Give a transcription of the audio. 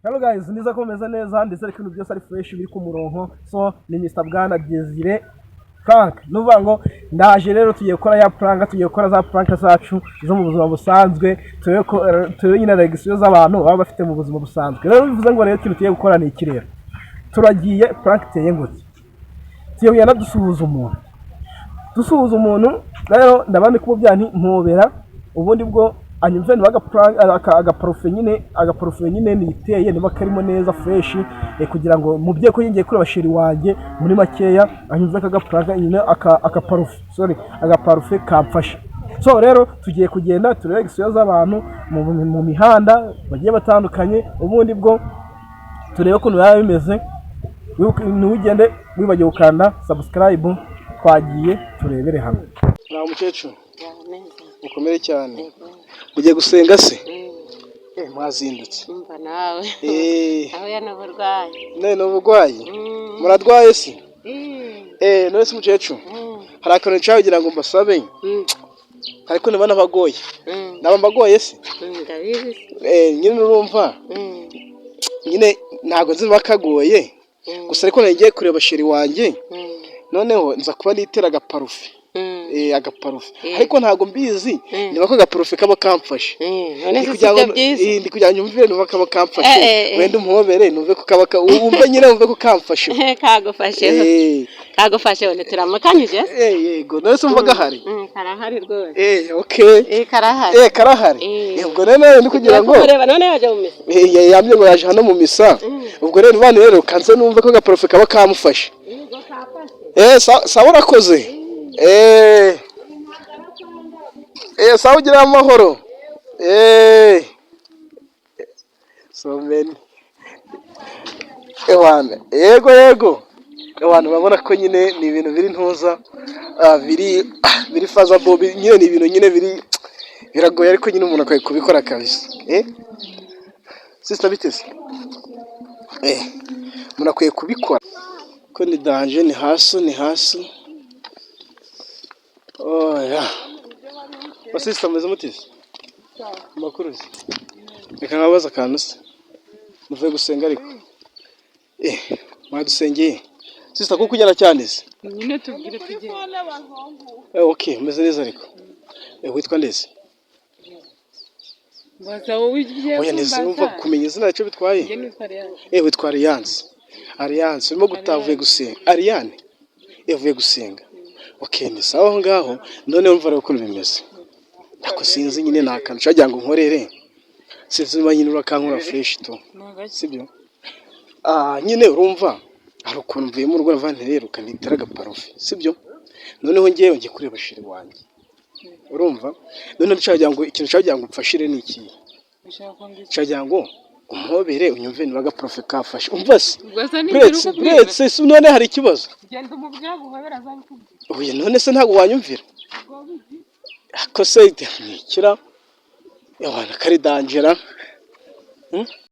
Hello guys, niza komeza neza ndetse ariko ibintu byose ari fresh biri ku murongo. So ni Mr Bwana Desire Frank. Nuvuga ngo ndaje rero tugiye gukora ya prank, tugiye gukora za prank zacu zo mu buzima busanzwe. Tuye nyine regisiyo z'abantu baba bafite mu buzima busanzwe. Rero bivuze ngo rero ikintu tugiye gukora ni iki rero. Turagiye prank teye ngutse. Tugiye kujya dusuhuza umuntu. Dusuhuza umuntu rero ndabandi kumubya nti mpobera ubundi bwo anyumve nibaga agaparufe nyine niteye niba karimo neza fresh kugira ngo mubye ko yingiye kuri bashiri wanjye muri makeya anyumve kagapraga nyine agaparufe kamfasha. So rero tugiye kugenda turebe igisubizo z'abantu mu mihanda bagiye batandukanye ubundi bwo turebe ko biba bimeze. Ugende wibagiye gukanda subscribe twagiye turebere hamwe. Na umukecuru ukomere cyane mugiye gusenga se mwazindutse umva nawe aho yanaburwaye n'uburwayi muradwaye se none se umukecuru hari akantu nshaka kugira ngo mbasabe ariko niba nabagoye naba mbagoye se nyine urumva nyine ntabwo nzi bakagoye gusa ariko nagiye kureba sheri wanjye noneho nza kuba nitera agaparufe agaparufe ariko ntago mbizi niba ko agaparufe kaba kamfashe ndi kugira ngo nyumvire niba kaba kamfashe wenda umuhobere numve ko kaba wumve nyine wumve ko kamfashe kagufashe one turamakanyije yego none se umva gahari karahari rwose okay karahari ubwo rero ndi kugira ngo ureba none yaje mu misa yamye ngo yaje hano mu misa ubwo rero bane rero kanze numve ko agaparufe kaba kamufashe sawa urakoze sawa ugira amahoro so many yego abantu babona ko nyine ni ibintu biri ntuza biri faza bo nyine ni ibintu nyine biragoye ariko nyine umuntu akwiye kubikora kabisa sister bitese umuntu akwiye kubikora ko ni danger ni hasi sister meze mutese makuru reka nkabaza akantu se muvuye gusenga ariko mwadusengeye sister kuko ujyana cyane se nyine tubwire tugende okay meze neza ariko witwa ndese baza wowe ugiye oya neze numva kumenya izina cyo bitwaye witwa Alliance urimo gutavuye gusenga Ariane yavuye gusenga okay ni sawa aho ngaho none urumva rero ko bimeze nako sinzi nyine nakantu cyagira ngo nkorere sinzi nyine urakankura fresh to sibyo nyine urumva hari ukuntu mvuye mu rugo navanye rero kanitera agaparufe sibyo noneho ngiye ngiye kureba shiri wanjye urumva none cyagira ngo ikintu cyagira ngo mfashire ni iki cyagira ngo umuhobere unyumve nibaga profe kafashe umva se bretse none hari ikibazo genda umubwira guhobera azabikubwira oya none se ntago wanyumvira ko se nikira yabana kari dangera